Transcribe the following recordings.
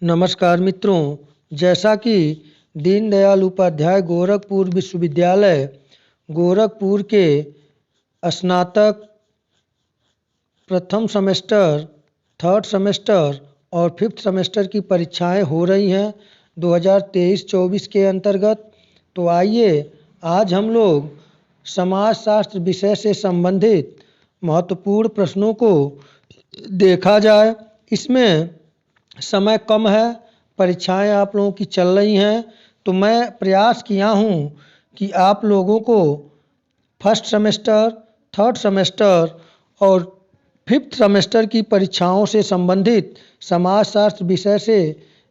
नमस्कार मित्रों, जैसा कि दीनदयाल उपाध्याय गोरखपुर विश्वविद्यालय गोरखपुर के स्नातक प्रथम सेमेस्टर, थर्ड सेमेस्टर और फिफ्थ सेमेस्टर की परीक्षाएं हो रही हैं 2023-24 के अंतर्गत। तो आइए आज हम लोग समाजशास्त्र विषय से संबंधित महत्वपूर्ण प्रश्नों को देखा जाए। इसमें समय कम है, परीक्षाएं आप लोगों की चल रही हैं, तो मैं प्रयास किया हूं कि आप लोगों को फर्स्ट सेमेस्टर, थर्ड सेमेस्टर और फिफ्थ सेमेस्टर की परीक्षाओं से संबंधित समाजशास्त्र विषय से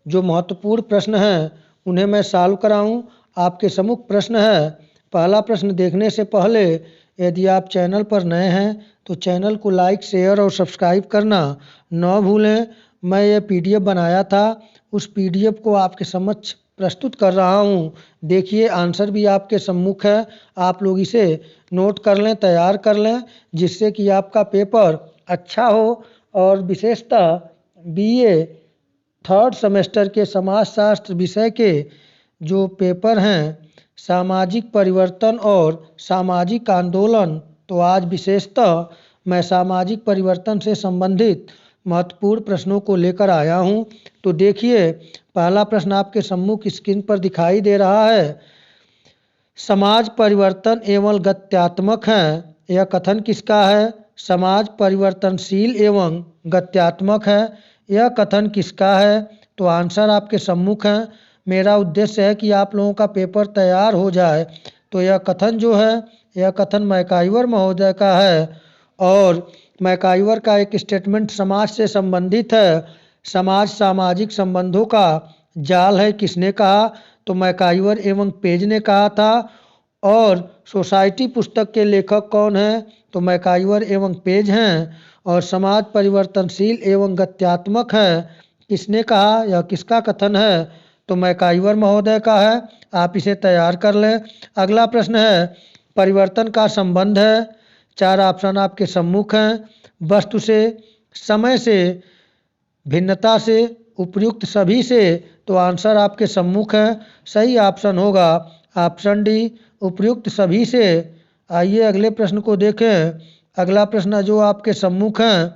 जो महत्वपूर्ण प्रश्न हैं उन्हें मैं सॉल्व कराऊं। आपके सम्मुख प्रश्न है। पहला प्रश्न देखने से पहले यदि आप चैनल पर नए हैं तो चैनल को लाइक, शेयर और सब्सक्राइब करना न भूलें। मैं ये पीडीएफ बनाया था, उस पीडीएफ को आपके समक्ष प्रस्तुत कर रहा हूँ। देखिए, आंसर भी आपके सम्मुख है, आप लोग इसे नोट कर लें, तैयार कर लें, जिससे कि आपका पेपर अच्छा हो। और विशेषतः बीए थर्ड सेमेस्टर के समाजशास्त्र विषय के जो पेपर हैं, सामाजिक परिवर्तन और सामाजिक आंदोलन, तो आज विशेषतः मैं सामाजिक परिवर्तन से संबंधित महत्वपूर्ण प्रश्नों को लेकर आया हूं। तो देखिए, पहला प्रश्न आपके सम्मुख स्क्रीन पर दिखाई दे रहा है। समाज परिवर्तन एवं गत्यात्मक है, यह कथन किसका है? समाज परिवर्तनशील एवं गत्यात्मक है, यह कथन किसका है? तो आंसर आपके सम्मुख है। मेरा उद्देश्य है कि आप लोगों का पेपर तैयार हो जाए। तो यह कथन जो है, यह कथन मैकाइवर महोदय का है। और मैकाइवर का एक स्टेटमेंट समाज से संबंधित है। समाज सामाजिक संबंधों का जाल है, किसने कहा? तो मैकाइवर एवं पेज ने कहा था। और सोसाइटी पुस्तक के लेखक कौन हैं? तो मैकाइवर एवं पेज हैं। और समाज परिवर्तनशील एवं गत्यात्मक है, किसने कहा? यह किसका कथन है? तो मैकाइवर महोदय का है। आप इसे तैयार कर लें। अगला प्रश्न है, परिवर्तन का संबंध है। 4 ऑप्शन आपके सम्मुख हैं। वस्तु से, समय से, भिन्नता से, उपयुक्त सभी से। तो आंसर आपके सम्मुख है। सही ऑप्शन होगा ऑप्शन डी, उपयुक्त सभी से। आइए अगले प्रश्न को देखें। अगला प्रश्न जो आपके सम्मुख है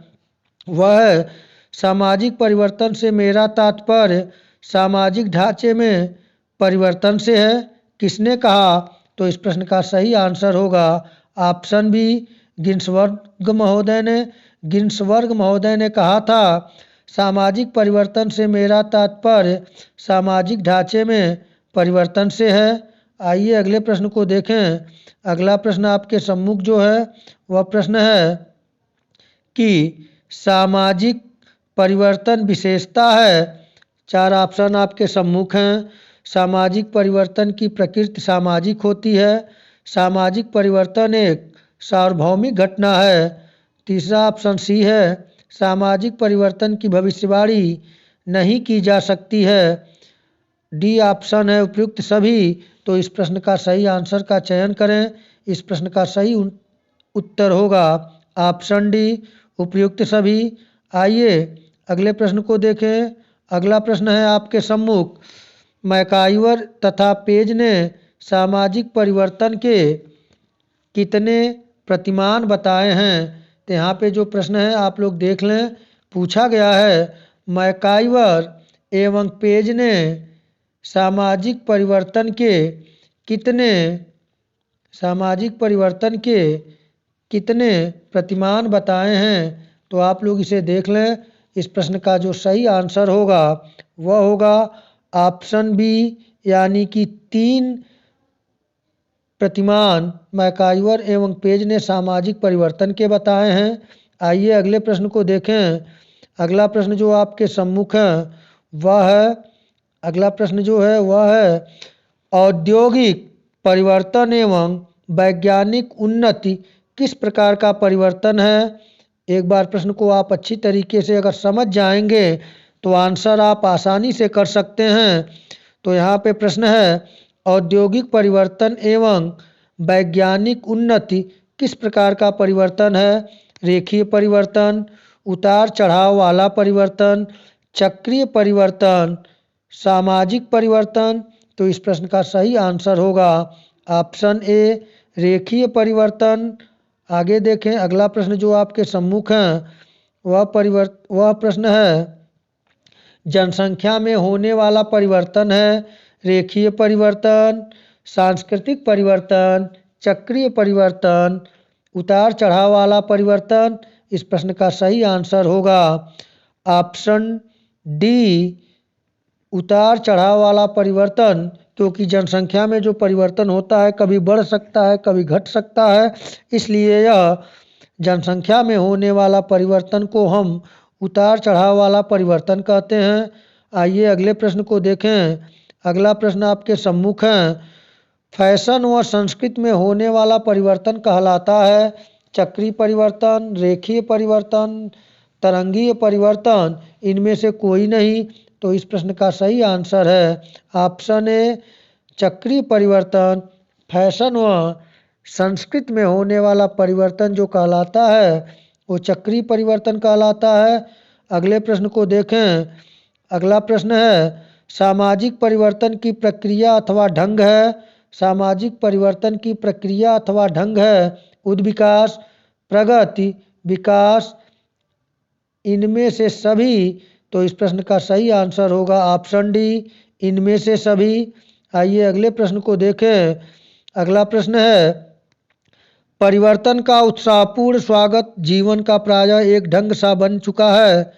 वह है, सामाजिक परिवर्तन से मेरा तात्पर्य सामाजिक ढांचे में परिवर्तन से है, किसने कहा? तो इस प्रश्न का सही आंसर होगा ऑप्शन बी, गिन्सबर्ग महोदय ने। गिन्सबर्ग महोदय ने कहा था, सामाजिक परिवर्तन से मेरा तात्पर्य सामाजिक ढांचे में परिवर्तन से है। आइए अगले प्रश्न को देखें। अगला प्रश्न आपके सम्मुख जो है वह प्रश्न है कि सामाजिक परिवर्तन विशेषता है। 4 ऑप्शन आपके सम्मुख हैं। सामाजिक परिवर्तन की प्रकृति सामाजिक होती है। सामाजिक परिवर्तन एक सार्वभौमिक घटना है। तीसरा ऑप्शन सी है, सामाजिक परिवर्तन की भविष्यवाणी नहीं की जा सकती है। डी ऑप्शन है, उपयुक्त सभी। तो इस प्रश्न का सही आंसर का चयन करें। इस प्रश्न का सही उत्तर होगा ऑप्शन डी, उपयुक्त सभी। आइए अगले प्रश्न को देखें। अगला प्रश्न है आपके सम्मुख, मैकाइवर तथा पेज ने सामाजिक परिवर्तन के कितने प्रतिमान बताए हैं? तो यहाँ पे जो प्रश्न है आप लोग देख लें। पूछा गया है, मैकाइवर एवं पेज ने सामाजिक परिवर्तन के कितने प्रतिमान बताए हैं? तो आप लोग इसे देख लें। इस प्रश्न का जो सही आंसर होगा वह होगा ऑप्शन बी, यानी कि 3 प्रतिमान मैकाइवर एवं पेज ने सामाजिक परिवर्तन के बताए हैं। आइए अगले प्रश्न को देखें। अगला प्रश्न जो आपके सम्मुख है वह है, अगला प्रश्न जो है वह है, औद्योगिक परिवर्तन एवं वैज्ञानिक उन्नति किस प्रकार का परिवर्तन है? एक बार प्रश्न को आप अच्छी तरीके से अगर समझ जाएंगे तो आंसर आप आसानी से कर सकते हैं। तो यहाँ पे प्रश्न है, औद्योगिक परिवर्तन एवं वैज्ञानिक उन्नति किस प्रकार का परिवर्तन है? रेखीय परिवर्तन, उतार चढ़ाव वाला परिवर्तन, चक्रीय परिवर्तन, सामाजिक परिवर्तन। तो इस प्रश्न का सही आंसर होगा ऑप्शन ए रेखीय परिवर्तन। आगे देखें अगला प्रश्न जो आपके सम्मुख है वह प्रश्न है जनसंख्या में होने वाला परिवर्तन है रेखीय परिवर्तन, सांस्कृतिक परिवर्तन, चक्रीय परिवर्तन, उतार चढ़ाव वाला परिवर्तन। इस प्रश्न का सही आंसर होगा ऑप्शन डी उतार चढ़ाव वाला परिवर्तन, क्योंकि जनसंख्या में जो परिवर्तन होता है कभी बढ़ सकता है कभी घट सकता है, इसलिए यह जनसंख्या में होने वाला परिवर्तन को हम उतार चढ़ाव वाला परिवर्तन कहते हैं। आइए अगले प्रश्न को देखें। अगला प्रश्न आपके सम्मुख है फैशन व संस्कृति में होने वाला परिवर्तन कहलाता है चक्रीय परिवर्तन, रेखीय परिवर्तन, तरंगीय परिवर्तन, इनमें से कोई नहीं। तो इस प्रश्न का सही आंसर है ऑप्शन ए चक्रीय परिवर्तन। फैशन व संस्कृति में होने वाला परिवर्तन जो कहलाता है वो चक्रीय परिवर्तन कहलाता है। अगले प्रश्न को देखें। अगला प्रश्न है सामाजिक परिवर्तन की प्रक्रिया अथवा ढंग है। सामाजिक परिवर्तन की प्रक्रिया अथवा ढंग है उद्विकास, प्रगति, विकास, इनमें से सभी। तो इस प्रश्न का सही आंसर होगा ऑप्शन डी इनमें से सभी। आइए अगले प्रश्न को देखें। अगला प्रश्न है परिवर्तन का उत्साहपूर्ण स्वागत जीवन का प्रायः एक ढंग सा बन चुका है,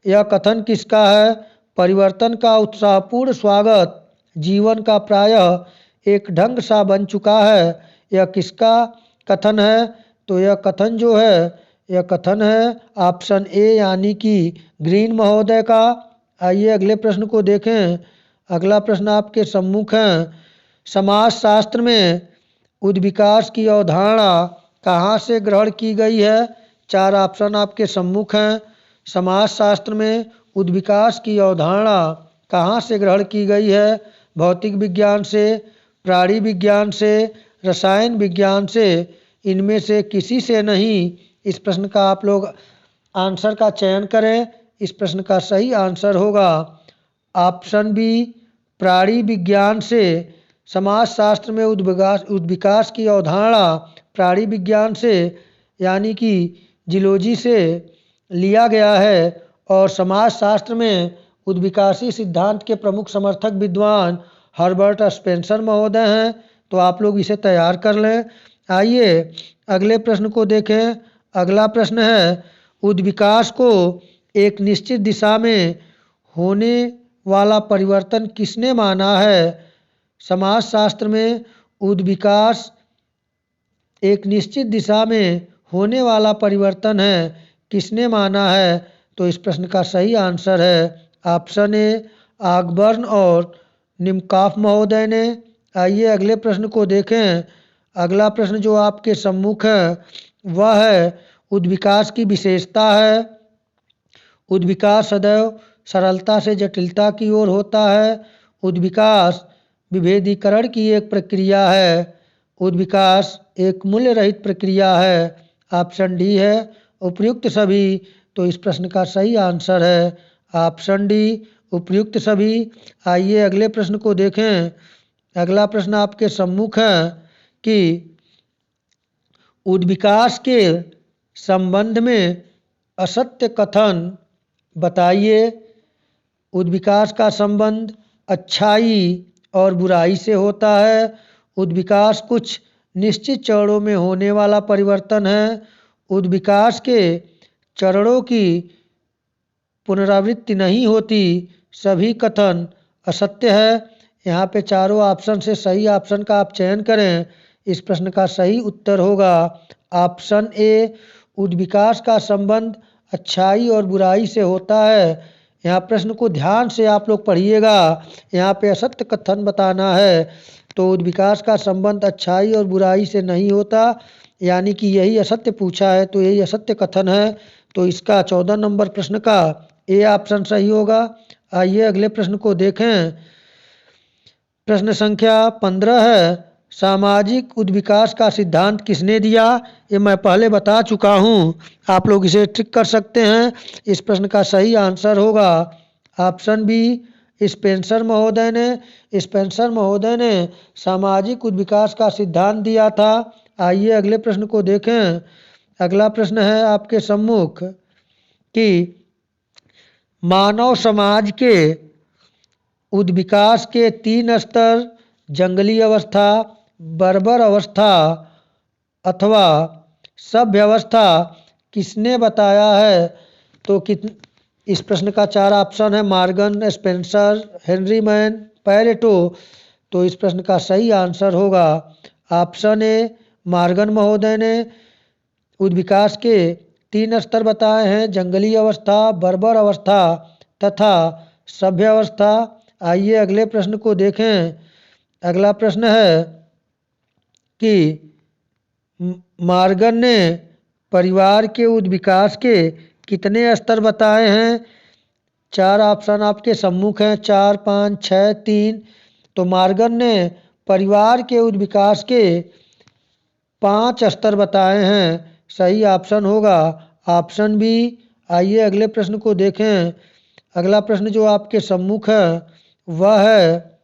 यह कथन किसका है? परिवर्तन का उत्साहपूर्ण स्वागत जीवन का प्रायः एक ढंग सा बन चुका है, यह किसका कथन है? तो यह कथन जो है यह कथन है ऑप्शन ए यानी कि ग्रीन महोदय का। आइए अगले प्रश्न को देखें। अगला प्रश्न आपके सम्मुख है समाजशास्त्र में उद्विकास की अवधारणा कहाँ से ग्रहण की गई है? चार ऑप्शन आपके सम्मुख हैं। समाजशास्त्र में उद्विकास की अवधारणा कहाँ से ग्रहण की गई है? भौतिक विज्ञान से, प्राणी विज्ञान से, रसायन विज्ञान से, इनमें से किसी से नहीं। इस प्रश्न का आप लोग आंसर का चयन करें। इस प्रश्न का सही आंसर होगा ऑप्शन बी प्राणी विज्ञान से। समाजशास्त्र में उद्विकास की अवधारणा प्राणी विज्ञान से यानी कि जियोलॉजी से लिया गया है और समाजशास्त्र में उद्विकासी सिद्धांत के प्रमुख समर्थक विद्वान हर्बर्ट स्पेंसर महोदय हैं। तो आप लोग इसे तैयार कर लें। आइए अगले प्रश्न को देखें। अगला प्रश्न है उद्विकास को एक निश्चित दिशा में होने वाला परिवर्तन किसने माना है? समाजशास्त्र में उद्विकास एक निश्चित दिशा में होने वाला परिवर्तन है, किसने माना है? तो इस प्रश्न का सही आंसर है ऑप्शन ए ऑकबर्न और निमकॉफ महोदय ने। आइए अगले प्रश्न को देखें। अगला प्रश्न जो आपके सम्मुख है वह है उद्विकास की विशेषता है। उद्विकास सदैव सरलता से जटिलता की ओर होता है। उद्विकास विभेदीकरण की एक प्रक्रिया है। उद्विकास एक मूल्य रहित प्रक्रिया है। ऑप्शन डी है उपयुक्त सभी। तो इस प्रश्न का सही आंसर है ऑप्शन डी उपयुक्त सभी। आइए अगले प्रश्न को देखें। अगला प्रश्न आपके सम्मुख है कि उद्विकास के संबंध में असत्य कथन बताइए। उद्विकास का संबंध अच्छाई और बुराई से होता है। उद्विकास कुछ निश्चित चरणों में होने वाला परिवर्तन है। उद्विकास के चरणों की पुनरावृत्ति नहीं होती। सभी कथन असत्य है। यहाँ पे चारों ऑप्शन से सही ऑप्शन का आप चयन करें। इस प्रश्न का सही उत्तर होगा ऑप्शन ए उद्विकास का संबंध अच्छाई और बुराई से होता है। यहाँ प्रश्न को ध्यान से आप लोग पढ़िएगा। यहाँ पे असत्य कथन बताना है तो उद्विकास का संबंध अच्छाई और बुराई से नहीं होता, यानी कि यही असत्य पूछा है तो यही असत्य कथन है। तो इसका 14 नंबर प्रश्न का ए ऑप्शन सही होगा। आइए अगले प्रश्न को देखें। प्रश्न संख्या 15 है सामाजिक उद्विकास का सिद्धांत किसने दिया? ये मैं पहले बता चुका हूँ, आप लोग इसे ट्रिक कर सकते हैं। इस प्रश्न का सही आंसर होगा ऑप्शन बी स्पेंसर महोदय ने। स्पेंसर महोदय ने सामाजिक उद्विकास का सिद्धांत दिया था। आइए अगले प्रश्न को देखें। अगला प्रश्न है आपके सम्मुख कि मानव समाज के उद्विकास के 3 स्तर जंगली अवस्था, बर्बर अवस्था अथवा सभ्य अवस्था किसने बताया है? तो इस प्रश्न का 4 ऑप्शन है, Morgan, Spencer, Henry man, Pareto. तो इस प्रश्न का सही आंसर होगा ऑप्शन ए, मॉर्गन महोदय ने उद्विकास के 3 स्तर बताए हैं, जंगली अवस्था, बर्बर अवस्था तथा सभ्य अवस्था। आइए अगले प्रश्न को देखें। अगला प्रश्न है कि मॉर्गन ने परिवार के उद्विकास के कितने स्तर बताए हैं? 4 ऑप्शन आपके सम्मुख हैं, 4, 5, 6, 3। तो मॉर्गन ने परिवार के उद्विकास के 5 स्तर बताए हैं। सही ऑप्शन होगा ऑप्शन बी। आइए अगले प्रश्न को देखें। अगला प्रश्न जो आपके सम्मुख है वह है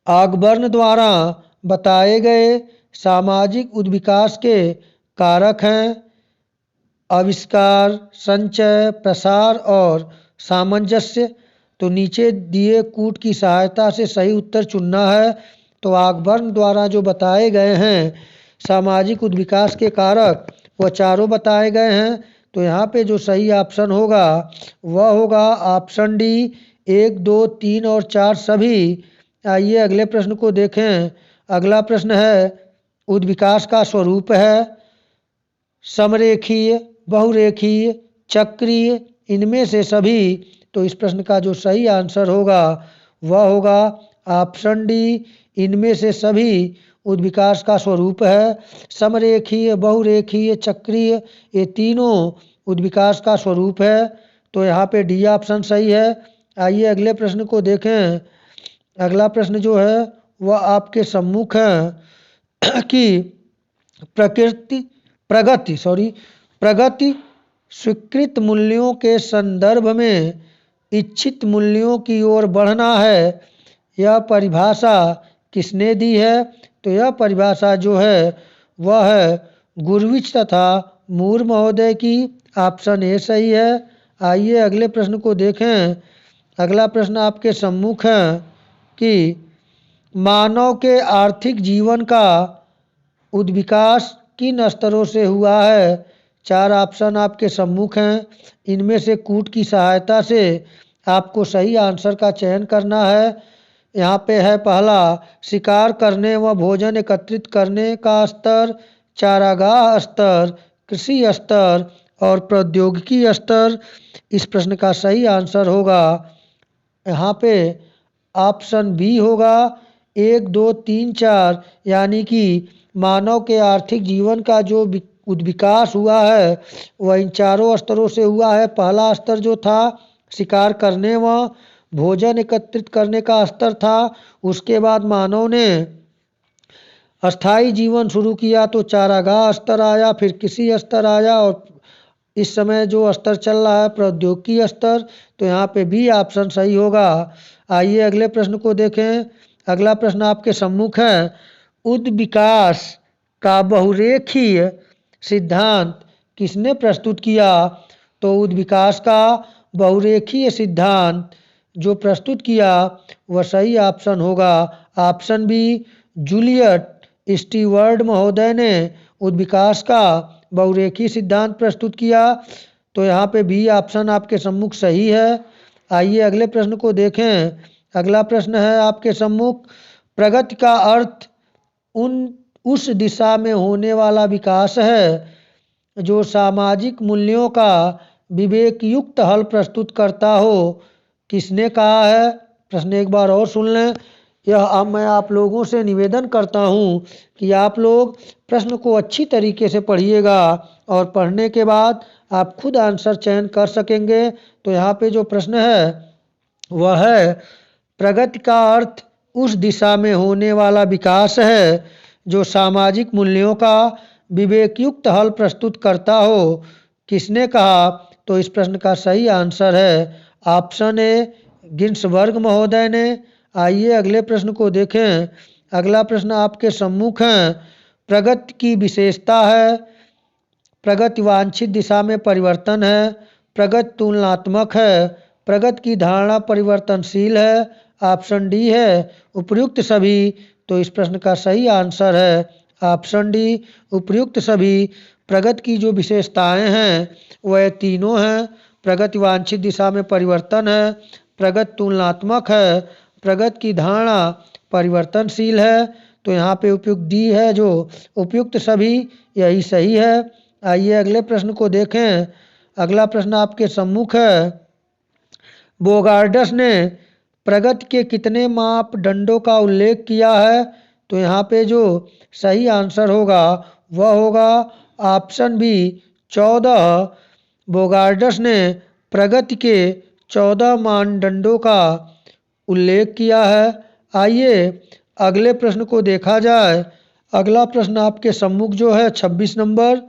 ऑगबर्न द्वारा बताए गए सामाजिक उद्विकास के कारक हैं आविष्कार, संचय, प्रसार और सामंजस्य। तो नीचे दिए कूट की सहायता से सही उत्तर चुनना है। तो ऑगबर्न द्वारा जो बताए गए हैं सामाजिक उद्विकास के कारक वह चारों बताए गए हैं। तो यहाँ पे जो सही ऑप्शन होगा वह होगा ऑप्शन डी, 1, 2, 3 और 4 सभी। आइए अगले प्रश्न को देखें। अगला प्रश्न है उद्विकास का स्वरूप है समरेखीय, बहुरेखीय, चक्रीय, इनमें से सभी। तो इस प्रश्न का जो सही आंसर होगा वह होगा ऑप्शन डी, इनमें से सभी उद्विकास का स्वरूप है। समरेखीय, बहुरेखीय, चक्रीय ये तीनों उद्विकास का स्वरूप है। तो यहाँ पे डी ऑप्शन सही है। आइए अगले प्रश्न को देखें। अगला प्रश्न जो है वह आपके सम्मुख है कि प्रगति स्वीकृत मूल्यों के संदर्भ में इच्छित मूल्यों की ओर बढ़ना है। यह परिभाषा किसने दी है? तो यह परिभाषा जो है वह है गुरविच तथा मूर महोदय की। ऑप्शन ए सही है। आइए अगले प्रश्न को देखें। अगला प्रश्न आपके सम्मुख है कि मानव के आर्थिक जीवन का उद्विकास किन स्तरों से हुआ है? 4 ऑप्शन आपके सम्मुख हैं। इनमें से कूट की सहायता से आपको सही आंसर का चयन करना है। यहाँ पे है पहला शिकार करने व भोजन एकत्रित करने का स्तर, चारागाह स्तर, कृषि स्तर और प्रौद्योगिकी स्तर। इस प्रश्न का सही आंसर होगा यहाँ पे ऑप्शन बी होगा 1, 2, 3, 4 यानी कि मानव के आर्थिक जीवन का जो उद्विकास हुआ है वह इन चारों स्तरों से हुआ है। पहला स्तर जो था शिकार करने व भोजन एकत्रित करने का स्तर था। उसके बाद मानव ने अस्थाई जीवन शुरू किया तो चारागाह स्तर आया, फिर कृषि स्तर आया और इस समय जो स्तर चल रहा है प्रौद्योगिकी स्तर। तो यहाँ पे बी ऑप्शन सही होगा। आइए अगले प्रश्न को देखें। अगला प्रश्न आपके सम्मुख है उद्विकास का बहुरेखीय सिद्धांत किसने प्रस्तुत किया? तो उद्विकास का बहुरेखीय सिद्धांत जो प्रस्तुत किया वह सही ऑप्शन होगा ऑप्शन बी, जूलियट स्टीवर्ड महोदय ने उद्विकास का बहुरेखीय सिद्धांत प्रस्तुत किया। तो यहाँ पे बी ऑप्शन आपके सम्मुख सही है। आइए अगले प्रश्न को देखें। अगला प्रश्न है आपके सम्मुख प्रगति का अर्थ उस दिशा में होने वाला विकास है जो सामाजिक मूल्यों का विवेक युक्त हल प्रस्तुत करता हो। किसने कहा है? प्रश्न एक बार और सुन लें। यह अब मैं आप लोगों से निवेदन करता हूँ कि आप लोग प्रश्न को अच्छी तरीके से पढ़िएगा और पढ़ने के बाद आप खुद आंसर चयन कर सकेंगे। तो यहाँ पे जो प्रश्न है वह है प्रगति का अर्थ उस दिशा में होने वाला विकास है जो सामाजिक मूल्यों का विवेकयुक्त हल प्रस्तुत करता हो। किसने कहा? तो इस प्रश्न का सही आंसर है ऑप्शन ए गिन्सबर्ग महोदय ने। आइए अगले प्रश्न को देखें। अगला प्रश्न आपके सम्मुख है। प्रगति की विशेषता है, प्रगति वांछित दिशा में परिवर्तन है, प्रगति तुलनात्मक है, प्रगति की धारणा परिवर्तनशील है। ऑप्शन डी है उपर्युक्त सभी। तो इस प्रश्न का सही आंसर है ऑप्शन डी उपर्युक्त सभी। प्रगति की जो विशेषताएं हैं वह तीनों हैं। प्रगति वांछित दिशा में परिवर्तन है, प्रगति तुलनात्मक है, प्रगति की धारणा परिवर्तनशील है। तो यहाँ पे उपयुक्त डी है जो उपयुक्त सभी, यही सही है। आइए अगले प्रश्न को देखें। अगला प्रश्न आपके सम्मुख है। बोगार्डस ने प्रगति के कितने मापदंडों का उल्लेख किया है? तो यहाँ पे जो सही आंसर होगा वह होगा ऑप्शन बी 14। बोगार्डस ने प्रगति के 14 मानदंडों का उल्लेख किया है। आइए अगले प्रश्न को देखा जाए। अगला प्रश्न आपके सम्मुख जो है 26 नंबर,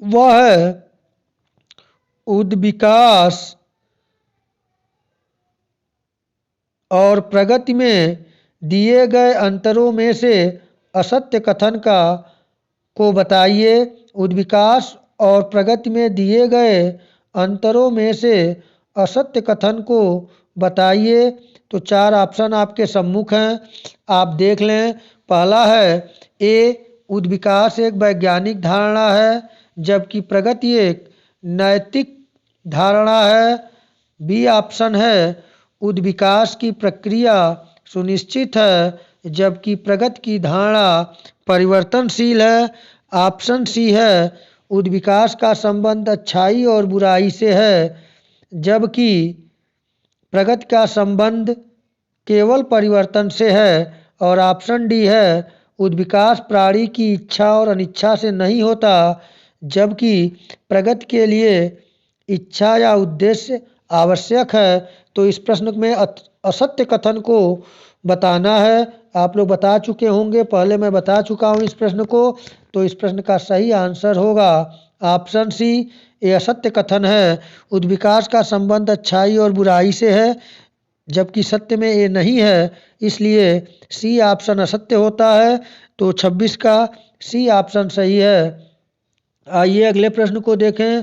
वह है उद्विकास और प्रगति में दिए गए अंतरों में से असत्य कथन को बताइए। उद्विकास और प्रगति में दिए गए अंतरों में से असत्य कथन को बताइए। तो 4 ऑप्शन आपके सम्मुख हैं, आप देख लें। पहला है ए उद्विकास एक वैज्ञानिक धारणा है, जबकि प्रगति एक नैतिक धारणा है। बी ऑप्शन है उद्विकास की प्रक्रिया सुनिश्चित है, जबकि प्रगति की धारणा परिवर्तनशील है। ऑप्शन सी है उद्विकास का संबंध अच्छाई और बुराई से है, जबकि प्रगति का संबंध केवल परिवर्तन से है। और ऑप्शन डी है उद्विकास प्राणी की इच्छा और अनिच्छा से नहीं होता, जबकि प्रगति के लिए इच्छा या उद्देश्य आवश्यक है। तो इस प्रश्न में असत्य कथन को बताना है। आप लोग बता चुके होंगे, पहले मैं बता चुका हूँ इस प्रश्न को। तो इस प्रश्न का सही आंसर होगा ऑप्शन सी, ये असत्य कथन है। उद्विकास का संबंध अच्छाई और बुराई से है, जबकि सत्य में ये नहीं है, इसलिए सी ऑप्शन असत्य होता है। तो 26 का सी ऑप्शन सही है। आइए अगले प्रश्न को देखें।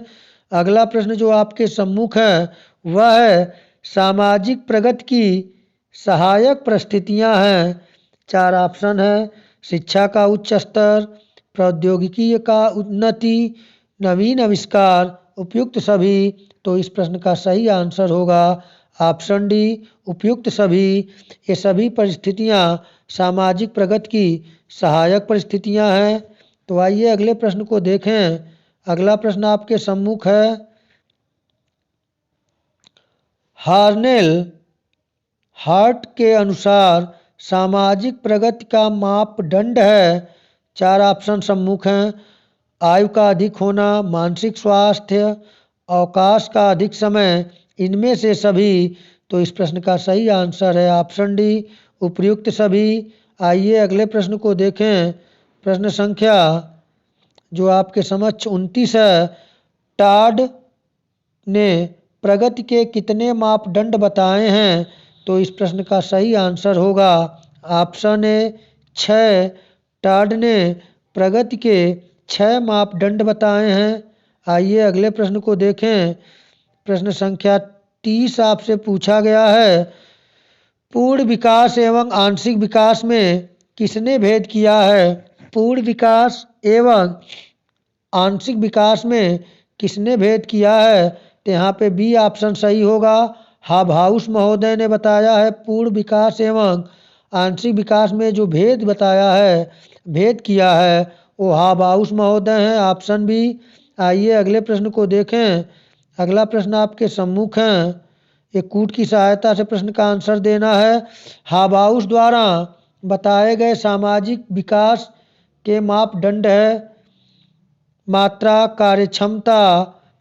अगला प्रश्न जो आपके सम्मुख है वह है सामाजिक प्रगति की सहायक परिस्थितियां हैं। 4 ऑप्शन है शिक्षा का उच्च स्तर, प्रौद्योगिकी का उन्नति, नवीन आविष्कार, उपयुक्त सभी। तो इस प्रश्न का सही आंसर होगा ऑप्शन डी उपयुक्त सभी। ये सभी परिस्थितियां सामाजिक प्रगति की सहायक परिस्थितियां हैं। तो आइए अगले प्रश्न को देखें। अगला प्रश्न आपके सम्मुख है। हार्नेल हार्ट के अनुसार सामाजिक प्रगति का मापदंड है। 4 ऑप्शन सम्मुख हैं। आयु का अधिक होना, मानसिक स्वास्थ्य, अवकाश का अधिक समय, इनमें से सभी। तो इस प्रश्न का सही आंसर है ऑप्शन डी उपयुक्त सभी। आइए अगले प्रश्न को देखें। प्रश्न संख्या जो आपके समक्ष 29 है। टाड ने प्रगति के कितने मापदंड बताए हैं? तो इस प्रश्न का सही आंसर होगा ऑप्शन ए 6। टाड ने प्रगति के 6 मापदंड बताए हैं। आइए अगले प्रश्न को देखें। प्रश्न संख्या 30 आपसे पूछा गया है। पूर्ण विकास एवं आंशिक विकास में किसने भेद किया है? पूर्ण विकास एवं आंशिक विकास में किसने भेद किया है? तो यहाँ पे बी ऑप्शन सही होगा। हाबहाउस महोदय ने बताया है पूर्ण विकास एवं आंशिक विकास में जो भेद बताया है, भेद किया है, वो हाबहाउस महोदय हैं, ऑप्शन बी। आइए अगले प्रश्न को देखें। अगला प्रश्न आपके सम्मुख है। एक कूट की सहायता से प्रश्न का आंसर देना है। हाबहाउस द्वारा बताए गए सामाजिक विकास के मापदंड है मात्रा, कार्यक्षमता,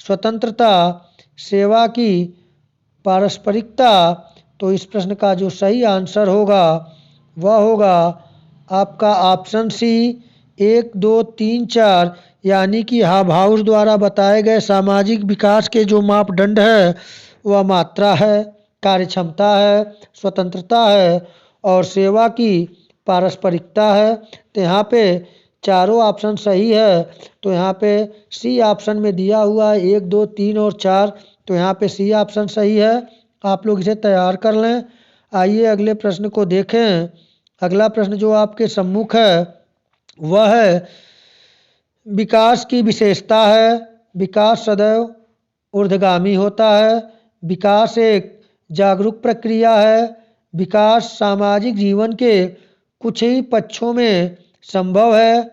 स्वतंत्रता, सेवा की पारस्परिकता। तो इस प्रश्न का जो सही आंसर होगा वह होगा आपका ऑप्शन सी 1, 2, 3, 4, यानी कि हाबहाउस द्वारा बताए गए सामाजिक विकास के जो मापदंड है वह मात्रा है, कार्यक्षमता है, स्वतंत्रता है और सेवा की पारस्परिकता है। तो यहाँ पे चारों ऑप्शन सही है। तो यहाँ पे सी ऑप्शन में दिया हुआ है 1, 2, 3 और 4। तो यहाँ पे सी ऑप्शन सही है। आप लोग इसे तैयार कर लें। आइए अगले प्रश्न को देखें। अगला प्रश्न जो आपके सम्मुख है वह है विकास की विशेषता है। विकास सदैव ऊर्ध्वगामी होता है। विकास एक जागरूक प्रक्रिया है। विकास सामाजिक जीवन के कुछ ही पक्षों में संभव है।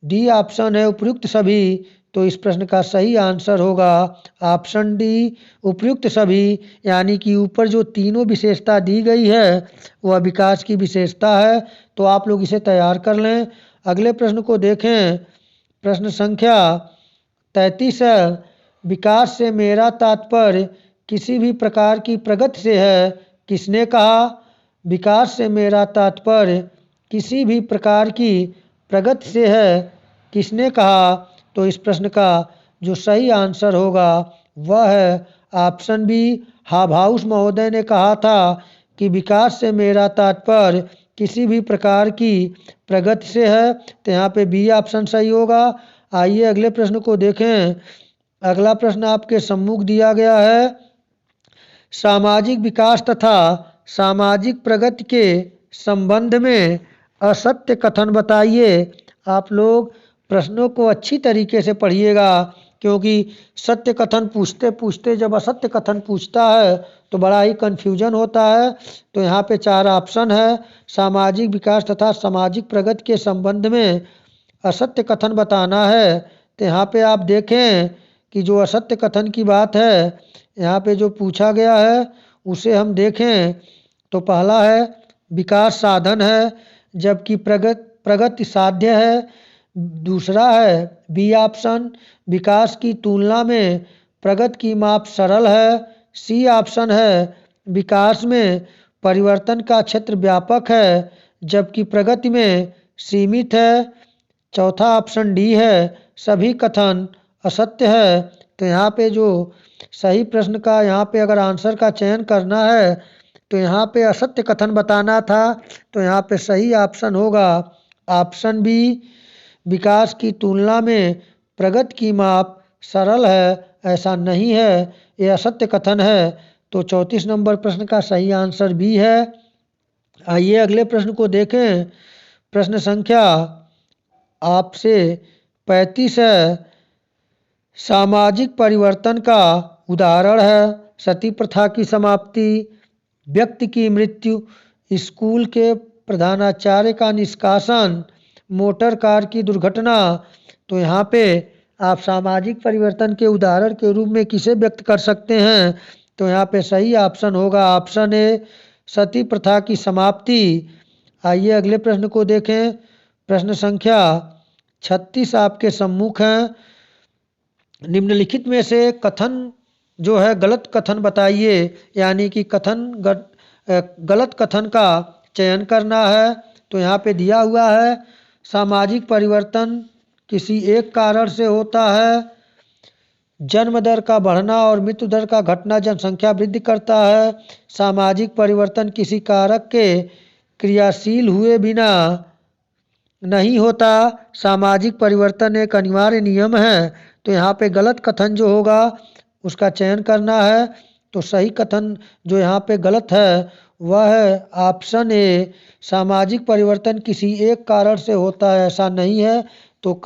डी ऑप्शन है उपयुक्त सभी। तो इस प्रश्न का सही आंसर होगा ऑप्शन डी उपयुक्त सभी। यानी कि ऊपर जो तीनों विशेषता दी गई है वह विकास की विशेषता है। तो आप लोग इसे तैयार कर लें। अगले प्रश्न को देखें। प्रश्न संख्या 33 है। विकास से मेरा तात्पर्य किसी भी प्रकार की प्रगति से है। किसने कहा? विकास से मेरा तात्पर्य किसी भी प्रकार की प्रगति से है। किसने कहा? तो इस प्रश्न का जो सही आंसर होगा वह है ऑप्शन बी हाउस महोदय ने कहा था कि विकास से मेरा तात्पर्य किसी भी प्रकार की प्रगति से है। तो यहाँ पे बी ऑप्शन सही होगा। आइए अगले प्रश्न को देखें। अगला प्रश्न आपके सम्मुख दिया गया है सामाजिक विकास तथा सामाजिक प्रगति के संबंध में असत्य कथन बताइए। आप लोग प्रश्नों को अच्छी तरीके से पढ़िएगा क्योंकि सत्य कथन पूछते पूछते जब असत्य कथन पूछता है तो बड़ा ही कन्फ्यूजन होता है। तो यहाँ पे 4 ऑप्शन है। सामाजिक विकास तथा सामाजिक प्रगति के संबंध में असत्य कथन बताना है। तो यहाँ पे आप देखें कि जो असत्य कथन की बात है यहाँ पे जो पूछा गया है उसे हम देखें तो पहला है विकास साधन है जबकि प्रगति साध्य है। दूसरा है बी ऑप्शन विकास की तुलना में प्रगति की माप सरल है। सी ऑप्शन है विकास में परिवर्तन का क्षेत्र व्यापक है जबकि प्रगति में सीमित है। चौथा ऑप्शन डी है सभी कथन असत्य है। तो यहाँ पे जो सही प्रश्न का यहाँ पे अगर आंसर का चयन करना है तो यहाँ पे असत्य कथन बताना था। तो यहाँ पे सही ऑप्शन होगा ऑप्शन बी विकास की तुलना में प्रगति की माप सरल है। ऐसा नहीं है, यह असत्य कथन है। तो 34 नंबर प्रश्न का सही आंसर बी है। आइए अगले प्रश्न को देखें। प्रश्न संख्या आपसे 35 है। सामाजिक परिवर्तन का उदाहरण है सती प्रथा की समाप्ति, व्यक्ति की मृत्यु, स्कूल के प्रधानाचार्य का निष्कासन, मोटर कार की दुर्घटना। तो यहाँ पे आप सामाजिक परिवर्तन के उदाहरण के रूप में किसे व्यक्त कर सकते हैं? तो यहाँ पे सही ऑप्शन होगा ऑप्शन ए सती प्रथा की समाप्ति। आइए अगले प्रश्न को देखें। प्रश्न संख्या 36 आपके सम्मुख हैं। निम्नलिखित में से कथन जो है गलत कथन बताइए। यानी कि गलत कथन का चयन करना है। तो यहाँ पे दिया हुआ है सामाजिक परिवर्तन किसी एक कारण से होता है। जन्म दर का बढ़ना और मृत्यु दर का घटना जनसंख्या वृद्धि करता है। सामाजिक परिवर्तन किसी कारक के क्रियाशील हुए बिना नहीं होता। सामाजिक परिवर्तन एक अनिवार्य नियम है। तो यहाँ पे गलत कथन जो होगा उसका चयन करना है। तो सही कथन जो यहाँ पे गलत है वह है ऑप्शन ए सामाजिक परिवर्तन किसी एक कारण से होता है। ऐसा नहीं है। तो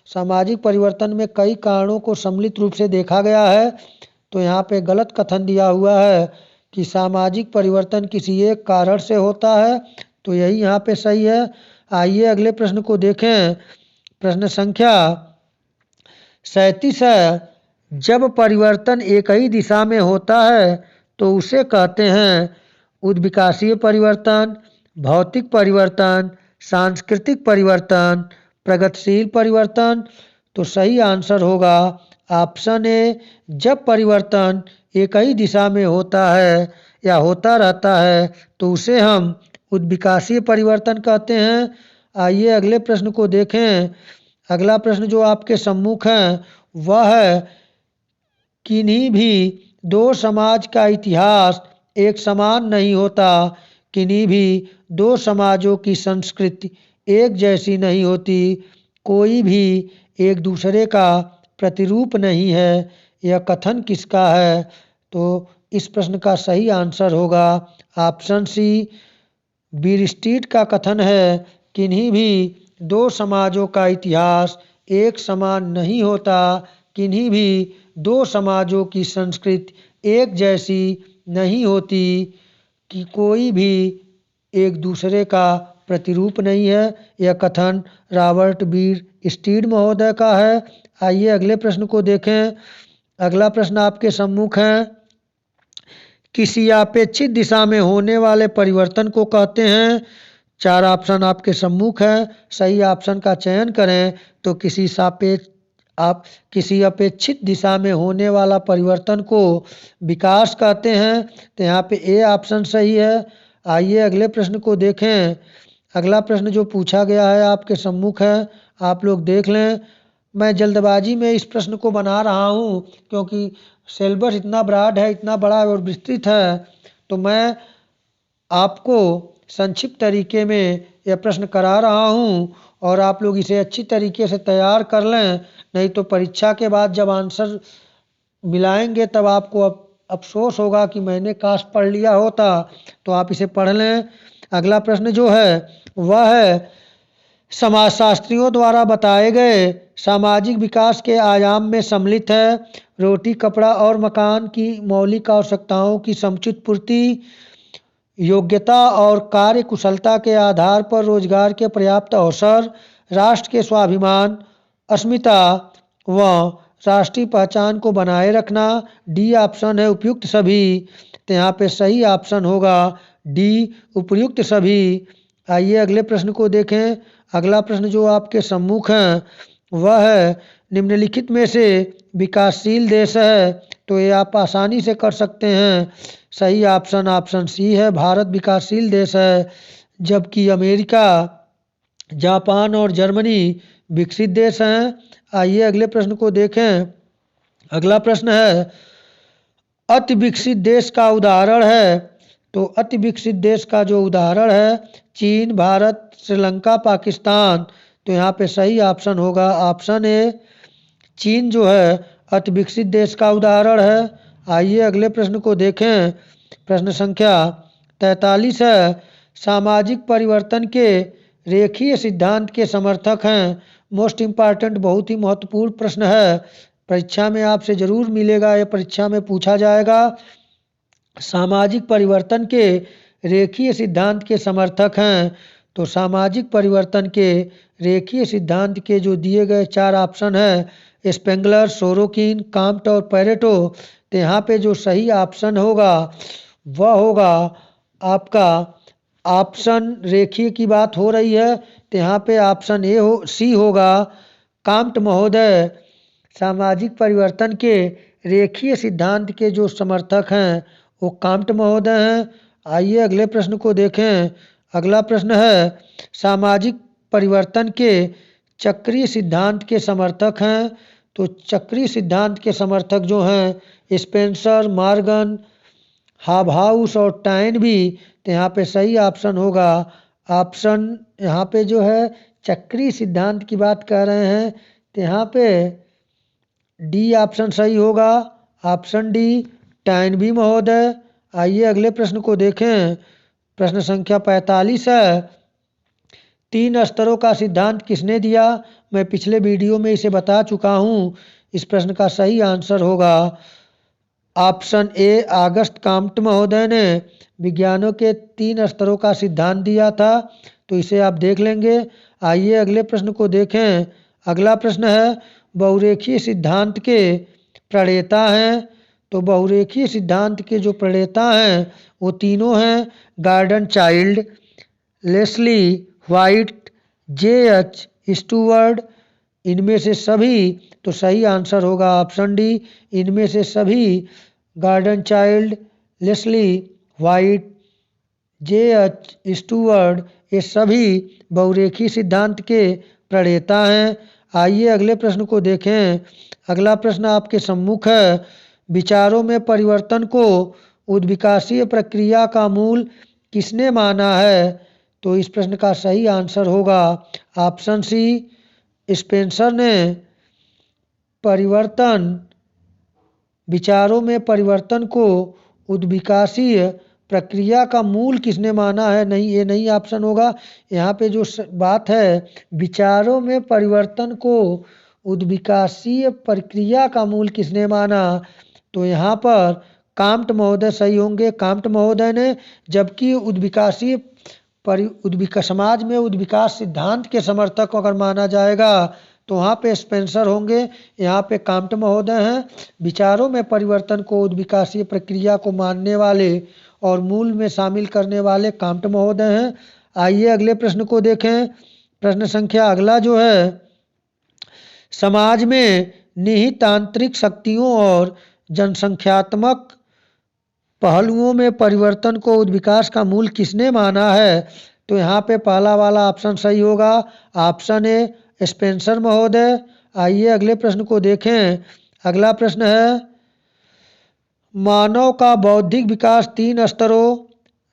सामाजिक परिवर्तन में कई कारणों को सम्मिलित रूप से देखा गया है। तो यहाँ पे गलत कथन दिया हुआ है कि सामाजिक परिवर्तन किसी एक कारण से होता है। तो यही यहाँ पे सही है। आइए अगले प्रश्न को देखें। प्रश्न संख्या 37 है। जब परिवर्तन एक ही दिशा में होता है तो उसे कहते हैं उद्विकासीय परिवर्तन, भौतिक परिवर्तन, सांस्कृतिक परिवर्तन, प्रगतिशील परिवर्तन। तो सही आंसर होगा ऑप्शन ए जब परिवर्तन एक ही दिशा में होता है या होता रहता है तो उसे हम उद्विकासीय परिवर्तन कहते हैं। आइए अगले प्रश्न को देखें। अगला प्रश्न जो आपके सम्मुख है वह है किन्हीं भी दो समाज का इतिहास एक समान नहीं होता, किन्हीं भी दो समाजों की संस्कृति एक जैसी नहीं होती, कोई भी एक दूसरे का प्रतिरूप नहीं है। यह कथन किसका है? तो इस प्रश्न का सही आंसर होगा ऑप्शन सी, बीरस्टीट का कथन है, किन्हीं भी दो समाजों का इतिहास एक समान नहीं होता, किन्हीं भी दो समाजों की संस्कृति एक जैसी नहीं होती, कि कोई भी एक दूसरे का प्रतिरूप नहीं है। यह कथन रॉबर्ट बीरस्टीड महोदय का है। आइए अगले प्रश्न को देखें। अगला प्रश्न आपके सम्मुख है, किसी अपेक्षित दिशा में होने वाले परिवर्तन को कहते हैं। चार ऑप्शन आपके सम्मुख है, सही ऑप्शन का चयन करें। तो किसी अपेक्षित दिशा में होने वाला परिवर्तन को विकास कहते हैं। तो यहाँ पे ए ऑप्शन सही है। आइए अगले प्रश्न को देखें। अगला प्रश्न जो पूछा गया है आपके सम्मुख है, आप लोग देख लें। मैं जल्दबाजी में इस प्रश्न को बना रहा हूँ क्योंकि सिलेबस इतना ब्रॉड है, इतना बड़ा और विस्तृत है, तो मैं आपको संक्षिप्त तरीके में यह प्रश्न करा रहा हूँ और आप लोग इसे अच्छी तरीके से तैयार कर लें, नहीं तो परीक्षा के बाद जब आंसर मिलाएंगे तब आपको अफसोस होगा कि मैंने काश पढ़ लिया होता। तो आप इसे पढ़ लें। अगला प्रश्न जो है वह है, समाजशास्त्रियों द्वारा बताए गए सामाजिक विकास के आयाम में सम्मिलित है रोटी, कपड़ा और मकान की मौलिक आवश्यकताओं की समुचित पूर्ति, योग्यता और कार्य कुशलता के आधार पर रोजगार के पर्याप्त अवसर, राष्ट्र के स्वाभिमान, अस्मिता व राष्ट्रीय पहचान को बनाए रखना। डी ऑप्शन है उपयुक्त सभी। तो यहाँ पे सही ऑप्शन होगा डी, उपयुक्त सभी। आइए अगले प्रश्न को देखें। अगला प्रश्न जो आपके सम्मुख है वह है, निम्नलिखित में से विकासशील देश है। तो ये आप आसानी से कर सकते हैं। सही ऑप्शन सी है, भारत विकासशील देश है, जबकि अमेरिका, जापान और जर्मनी विकसित देश हैं। आइए अगले प्रश्न को देखें। अगला प्रश्न है, अति विकसित देश का उदाहरण है। तो अति विकसित देश का जो उदाहरण है, चीन, भारत, श्रीलंका, पाकिस्तान। तो यहाँ पे सही ऑप्शन होगा ऑप्शन ए, चीन जो है अति विकसित देश का उदाहरण है। आइए अगले प्रश्न को देखें। प्रश्न संख्या 43 है, सामाजिक परिवर्तन के रेखीय सिद्धांत के समर्थक हैं। मोस्ट इम्पॉर्टेंट, बहुत ही महत्वपूर्ण प्रश्न है, परीक्षा में आपसे जरूर मिलेगा, यह परीक्षा में पूछा जाएगा। सामाजिक परिवर्तन के रेखीय सिद्धांत के समर्थक हैं। तो सामाजिक परिवर्तन के रेखीय सिद्धांत के जो दिए गए चार ऑप्शन है, स्पेंगलर, सोरोकिन, काम्ट और पैरेटो। तो यहाँ पे जो सही ऑप्शन होगा वह होगा आपका ऑप्शन, रेखीय की बात हो रही है तो यहाँ पे ऑप्शन ए सी होगा। काम्ट महोदय सामाजिक परिवर्तन के रेखीय सिद्धांत के जो समर्थक हैं वो काम्ट महोदय हैं। आइए अगले प्रश्न को देखें। अगला प्रश्न है, सामाजिक परिवर्तन के चक्रीय सिद्धांत के समर्थक हैं। तो चक्रीय सिद्धांत के समर्थक जो हैं स्पेंसर, मॉर्गन, हाबहाउस और टाइन भी। तो यहाँ पे सही ऑप्शन होगा ऑप्शन, यहाँ पे जो है चक्रीय सिद्धांत की बात कर रहे हैं तो यहाँ पे डी ऑप्शन सही होगा, ऑप्शन डी, टाइन भी महोदय। आइए अगले प्रश्न को देखें। प्रश्न संख्या 45 है, तीन स्तरों का सिद्धांत किसने दिया? मैं पिछले वीडियो में इसे बता चुका हूँ। इस प्रश्न का सही आंसर होगा ऑप्शन ए, ऑगस्ट काम्ट महोदय ने विज्ञानों के तीन स्तरों का सिद्धांत दिया था। तो इसे आप देख लेंगे। आइए अगले प्रश्न को देखें। अगला प्रश्न है, बहुरेखीय सिद्धांत के प्रणेता हैं। तो बहुरेखीय सिद्धांत के जो प्रणेता हैं वो तीनों हैं, Gordon Childe, Leslie White, J H. Steward. इनमें से सभी, तो सही आंसर होगा ऑप्शन डी, इनमें से सभी Gordon Childe, Leslie White, J H. Steward, ये सभी बहुरेखीय सिद्धांत के प्रणेता हैं। आइए अगले प्रश्न को देखें। अगला प्रश्न आपके सम्मुख है, विचारों में परिवर्तन को उद्विकासीय प्रक्रिया का मूल किसने माना है? तो इस प्रश्न का सही आंसर होगा ऑप्शन सी, स्पेंसर ने विचारों में परिवर्तन को उद्विकासीय प्रक्रिया का मूल किसने माना है? नहीं, ये नहीं ऑप्शन होगा। यहाँ पे जो बात है विचारों में परिवर्तन को उद्विकासीय प्रक्रिया का मूल किसने माना, तो यहाँ पर काम्ट महोदय सही होंगे, काम्ट महोदय ने। जबकि समाज में उद्विकास सिद्धांत के समर्थक अगर माना जाएगा तो वहाँ पे स्पेंसर होंगे, यहाँ पे काम्ट महोदय हैं। विचारों में परिवर्तन को उद्विकासीय प्रक्रिया को मानने वाले और मूल में शामिल करने वाले काम्ट महोदय हैं। आइए अगले प्रश्न को देखें। प्रश्न संख्या अगला जो है, समाज में निहित आंतरिक शक्तियों और जनसंख्यात्मक पहलुओं में परिवर्तन को उद्विकास का मूल किसने माना है? तो यहाँ पे पहला वाला ऑप्शन सही होगा, ऑप्शन ए, स्पेंसर महोदय। आइए अगले प्रश्न को देखें। अगला प्रश्न है, मानव का बौद्धिक विकास 3 स्तरों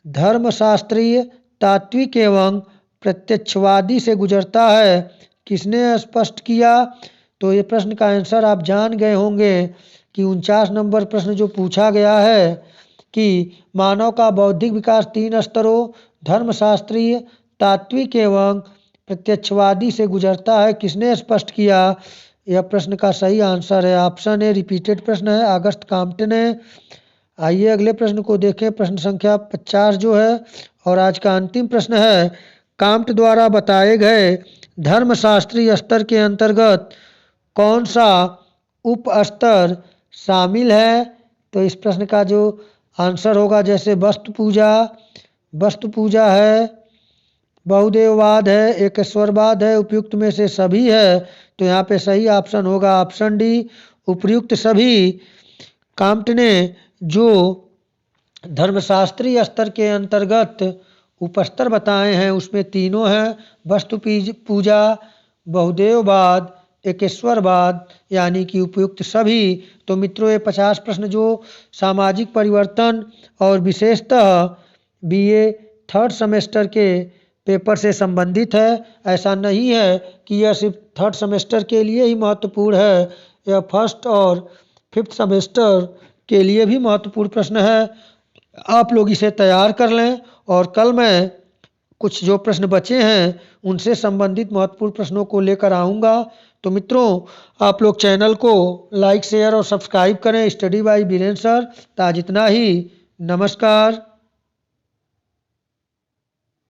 धर्मशास्त्रीय, तात्विक एवं प्रत्यक्षवादी से गुजरता है, किसने स्पष्ट किया? तो ये प्रश्न का आंसर आप जान गए होंगे कि 49 नंबर प्रश्न जो पूछा गया है कि मानव का बौद्धिक विकास 3 स्तरों धर्मशास्त्रीय, तात्विक एवं प्रत्यक्षवादी से गुजरता है, किसने स्पष्ट किया? यह प्रश्न का सही आंसर है ऑप्शन ए, रिपीटेड प्रश्न है, अगस्त काम्टे ने। आइए अगले प्रश्न को देखें। प्रश्न संख्या 50 जो है और आज का अंतिम प्रश्न है, काम्ट द्वारा बताए गए धर्मशास्त्रीय स्तर के अंतर्गत कौन सा उप स्तर शामिल है? तो इस प्रश्न का जो आंसर होगा, जैसे वस्तु पूजा है, बहुदेववाद है, एकेश्वरवाद है, उपयुक्त में से सभी है, तो यहाँ पे सही ऑप्शन होगा ऑप्शन डी, उपयुक्त सभी। काम्ट ने जो धर्मशास्त्रीय स्तर के अंतर्गत उपस्तर बताए हैं उसमें तीनों हैं, वस्तु पूजा, बहुदेववाद, एकेश्वरवाद, यानी कि उपयुक्त सभी। तो मित्रों, ये 50 प्रश्न जो सामाजिक परिवर्तन और विशेषतः बीए 3rd सेमेस्टर के पेपर से संबंधित है। ऐसा नहीं है कि यह सिर्फ 3rd सेमेस्टर के लिए ही महत्वपूर्ण है, यह 1st और 5th सेमेस्टर के लिए भी महत्वपूर्ण प्रश्न है। आप लोग इसे तैयार कर लें और कल मैं कुछ जो प्रश्न बचे हैं उनसे संबंधित महत्वपूर्ण प्रश्नों को लेकर आऊँगा। तो मित्रों, आप लोग चैनल को लाइक, शेयर और सब्सक्राइब करें। Study bye Biren sir. आज इतना ही, नमस्कार।